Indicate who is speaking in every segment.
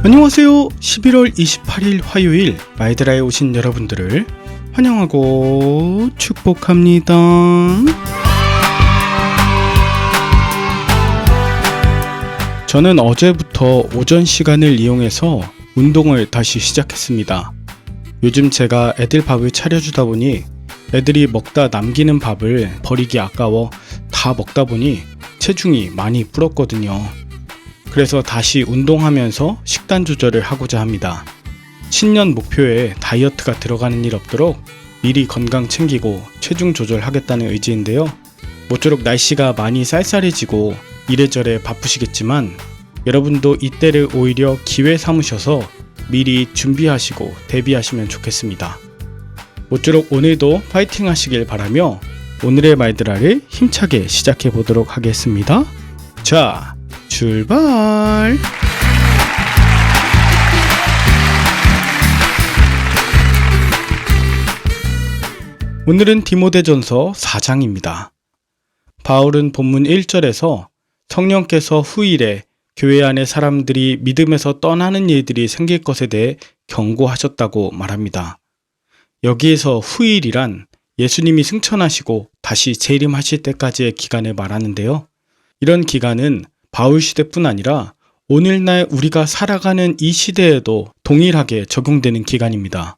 Speaker 1: 안녕하세요. 11월 28일 화요일 마이드라에 오신 여러분들을 환영하고 축복합니다. 저는 어제부터 오전 시간을 이용해서 운동을 다시 시작했습니다. 요즘 제가 애들 밥을 차려주다 보니 애들이 먹다 남기는 밥을 버리기 아까워 다 먹다 보니 체중이 많이 불었거든요. 그래서 다시 운동하면서 식단 조절을 하고자 합니다. 신년 목표에 다이어트가 들어가는 일 없도록 미리 건강 챙기고 체중 조절하겠다는 의지인데요. 모쪼록 날씨가 많이 쌀쌀해지고 이래저래 바쁘시겠지만 여러분도 이때를 오히려 기회 삼으셔서 미리 준비하시고 대비하시면 좋겠습니다. 모쪼록 오늘도 파이팅 하시길 바라며 오늘의 마이드라를 힘차게 시작해 보도록 하겠습니다. 자, 출발! 오늘은 디모데전서 4장입니다. 바울은 본문 1절에서 성령께서 후일에 교회 안에 사람들이 믿음에서 떠나는 일들이 생길 것에 대해 경고하셨다고 말합니다. 여기에서 후일이란 예수님이 승천하시고 다시 재림하실 때까지의 기간을 말하는데요. 이런 기간은 바울 시대뿐 아니라 오늘날 우리가 살아가는 이 시대에도 동일하게 적용되는 기간입니다.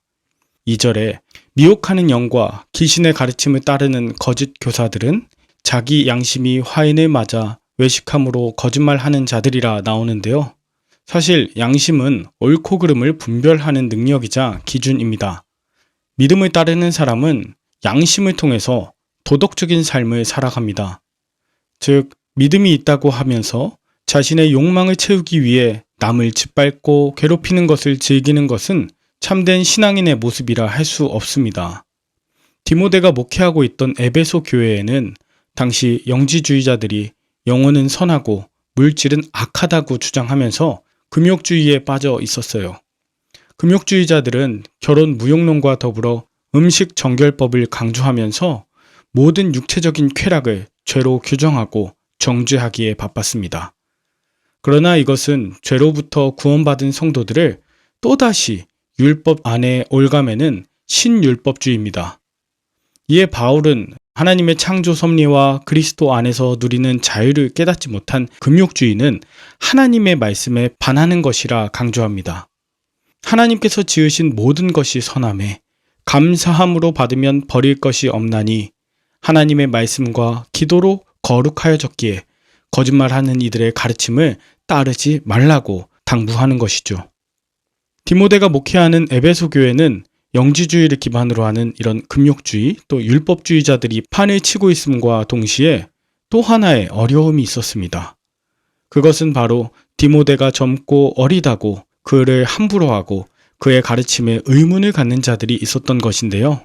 Speaker 1: 2절에 미혹하는 영과 귀신의 가르침을 따르는 거짓 교사들은 자기 양심이 화인을 맞아 외식함으로 거짓말하는 자들이라 나오는데요. 사실 양심은 옳고 그름을 분별하는 능력이자 기준입니다. 믿음을 따르는 사람은 양심을 통해서 도덕적인 삶을 살아갑니다. 즉, 믿음이 있다고 하면서 자신의 욕망을 채우기 위해 남을 짓밟고 괴롭히는 것을 즐기는 것은 참된 신앙인의 모습이라 할 수 없습니다. 디모데가 목회하고 있던 에베소 교회에는 당시 영지주의자들이 영혼은 선하고 물질은 악하다고 주장하면서 금욕주의에 빠져 있었어요. 금욕주의자들은 결혼 무용론과 더불어 음식 정결법을 강조하면서 모든 육체적인 쾌락을 죄로 규정하고 정죄하기에 바빴습니다. 그러나 이것은 죄로부터 구원받은 성도들을 또다시 율법 안에 올가매는 신율법주의입니다. 이에 바울은 하나님의 창조 섭리와 그리스도 안에서 누리는 자유를 깨닫지 못한 금욕주의는 하나님의 말씀에 반하는 것이라 강조합니다. 하나님께서 지으신 모든 것이 선하매 감사함으로 받으면 버릴 것이 없나니 하나님의 말씀과 기도로 거룩하여졌기에 거짓말하는 이들의 가르침을 따르지 말라고 당부하는 것이죠. 디모데가 목회하는 에베소 교회는 영지주의를 기반으로 하는 이런 금욕주의 또 율법주의자들이 판을 치고 있음과 동시에 또 하나의 어려움이 있었습니다. 그것은 바로 디모데가 젊고 어리다고 그를 함부로 하고 그의 가르침에 의문을 갖는 자들이 있었던 것인데요.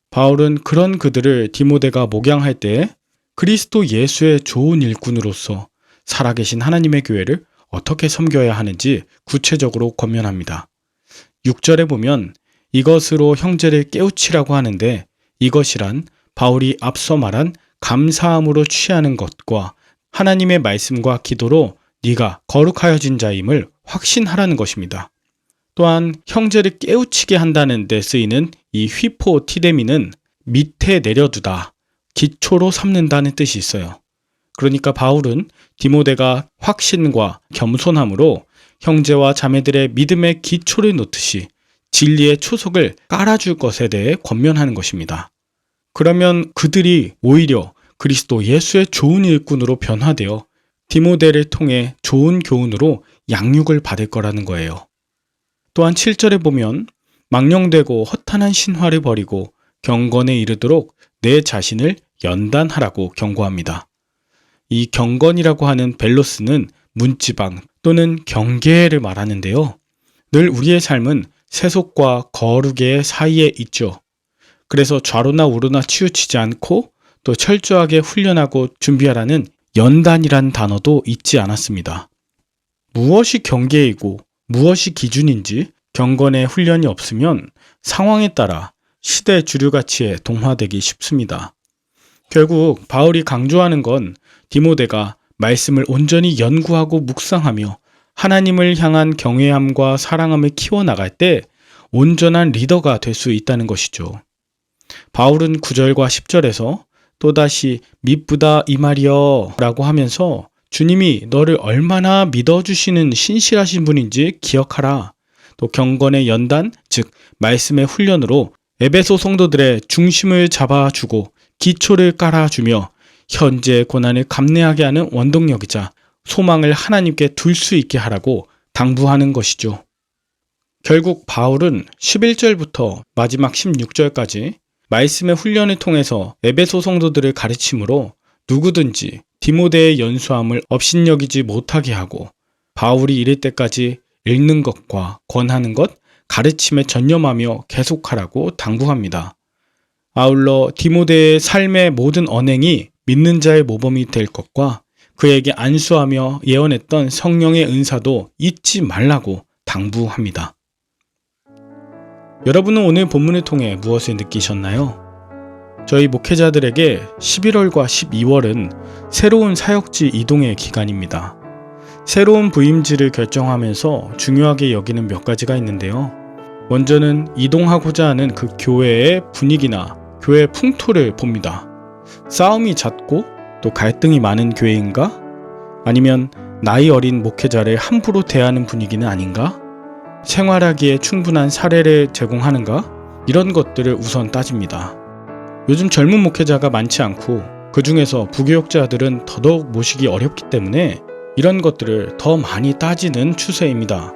Speaker 1: 바울은 그런 그들을 디모데가 목양할 때 그리스도 예수의 좋은 일꾼으로서 살아계신 하나님의 교회를 어떻게 섬겨야 하는지 구체적으로 권면합니다. 6절에 보면 이것으로 형제를 깨우치라고 하는데 이것이란 바울이 앞서 말한 감사함으로 취하는 것과 하나님의 말씀과 기도로 네가 거룩하여진 자임을 확신하라는 것입니다. 또한 형제를 깨우치게 한다는 데 쓰이는 이 휘포티데미는 밑에 내려두다, 기초로 삼는다는 뜻이 있어요. 그러니까 바울은 디모데가 확신과 겸손함으로 형제와 자매들의 믿음의 기초를 놓듯이 진리의 초석을 깔아줄 것에 대해 권면하는 것입니다. 그러면 그들이 오히려 그리스도 예수의 좋은 일꾼으로 변화되어 디모데를 통해 좋은 교훈으로 양육을 받을 거라는 거예요. 또한 7절에 보면 망령되고 허탄한 신화를 버리고 경건에 이르도록 내 자신을 연단하라고 경고합니다. 이 경건이라고 하는 벨로스는 문지방 또는 경계를 말하는데요. 늘 우리의 삶은 세속과 거룩의 사이에 있죠. 그래서 좌로나 우로나 치우치지 않고 또 철저하게 훈련하고 준비하라는 연단이란 단어도 잊지 않았습니다. 무엇이 경계이고 무엇이 기준인지 경건의 훈련이 없으면 상황에 따라 시대 주류가치에 동화되기 쉽습니다. 결국 바울이 강조하는 건 디모데가 말씀을 온전히 연구하고 묵상하며 하나님을 향한 경외함과 사랑함을 키워나갈 때 온전한 리더가 될 수 있다는 것이죠. 바울은 9절과 10절에서 또다시 미쁘다 이 말이여 라고 하면서 주님이 너를 얼마나 믿어주시는 신실하신 분인지 기억하라. 또 경건의 연단, 즉 말씀의 훈련으로 에베소 성도들의 중심을 잡아주고 기초를 깔아주며 현재의 고난을 감내하게 하는 원동력이자 소망을 하나님께 둘 수 있게 하라고 당부하는 것이죠. 결국 바울은 11절부터 마지막 16절까지 말씀의 훈련을 통해서 에베소 성도들을 가르침으로 누구든지 디모데의 연수함을 업신여기지 못하게 하고 바울이 이를 때까지 읽는 것과 권하는 것, 가르침에 전념하며 계속하라고 당부합니다. 아울러 디모데의 삶의 모든 언행이 믿는 자의 모범이 될 것과 그에게 안수하며 예언했던 성령의 은사도 잊지 말라고 당부합니다. 여러분은 오늘 본문을 통해 무엇을 느끼셨나요? 저희 목회자들에게 11월과 12월은 새로운 사역지 이동의 기간입니다. 새로운 부임지를 결정하면서 중요하게 여기는 몇 가지가 있는데요. 먼저는 이동하고자 하는 그 교회의 분위기나 교회 풍토를 봅니다. 싸움이 잦고 또 갈등이 많은 교회인가? 아니면 나이 어린 목회자를 함부로 대하는 분위기는 아닌가? 생활하기에 충분한 사례를 제공하는가? 이런 것들을 우선 따집니다. 요즘 젊은 목회자가 많지 않고 그 중에서 부교육자들은 더더욱 모시기 어렵기 때문에 이런 것들을 더 많이 따지는 추세입니다.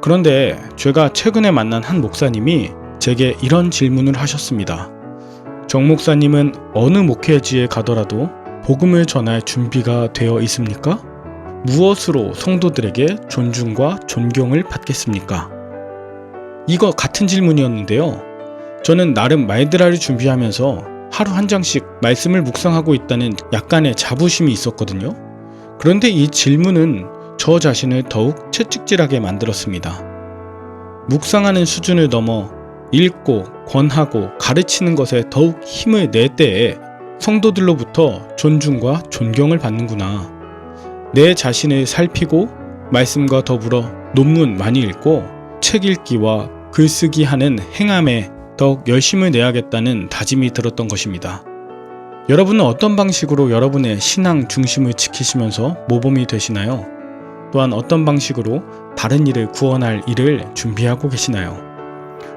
Speaker 1: 그런데 제가 최근에 만난 한 목사님이 제게 이런 질문을 하셨습니다. 정 목사님은 어느 목회지에 가더라도 복음을 전할 준비가 되어 있습니까? 무엇으로 성도들에게 존중과 존경을 받겠습니까? 이거 같은 질문이었는데요. 저는 나름 말드라를 준비하면서 하루 한 장씩 말씀을 묵상하고 있다는 약간의 자부심이 있었거든요. 그런데 이 질문은 저 자신을 더욱 채찍질하게 만들었습니다. 묵상하는 수준을 넘어 읽고 권하고 가르치는 것에 더욱 힘을 낼 때에 성도들로부터 존중과 존경을 받는구나. 내 자신을 살피고 말씀과 더불어 논문 많이 읽고 책 읽기와 글쓰기 하는 행함에 더욱 열심을 내야겠다는 다짐이 들었던 것입니다. 여러분은 어떤 방식으로 여러분의 신앙 중심을 지키시면서 모범이 되시나요? 또한 어떤 방식으로 다른 이를 구원할 일을 준비하고 계시나요?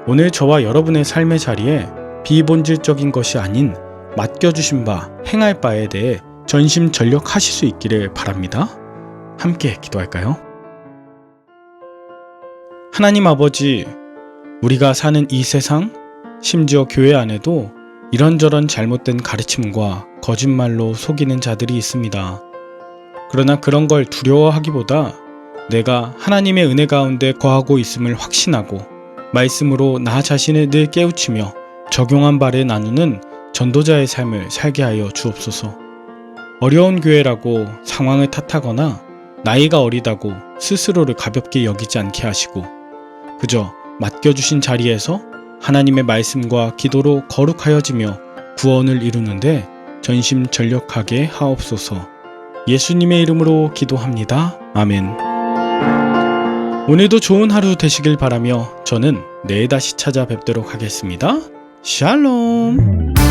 Speaker 1: 오늘 저와 여러분의 삶의 자리에 비본질적인 것이 아닌 맡겨주신 바, 행할 바에 대해 전심전력하실 수 있기를 바랍니다. 함께 기도할까요? 하나님 아버지, 우리가 사는 이 세상, 심지어 교회 안에도 이런저런 잘못된 가르침과 거짓말로 속이는 자들이 있습니다. 그러나 그런 걸 두려워하기보다 내가 하나님의 은혜 가운데 거하고 있음을 확신하고 말씀으로 나 자신을 늘 깨우치며 적용한 바를 나누는 전도자의 삶을 살게 하여 주옵소서. 어려운 교회라고 상황을 탓하거나 나이가 어리다고 스스로를 가볍게 여기지 않게 하시고 그저 맡겨주신 자리에서 하나님의 말씀과 기도로 거룩하여지며 구원을 이루는데 전심전력하게 하옵소서. 예수님의 이름으로 기도합니다. 아멘. 오늘도 좋은 하루 되시길 바라며 저는 내일 다시 찾아뵙도록 하겠습니다. 샬롬.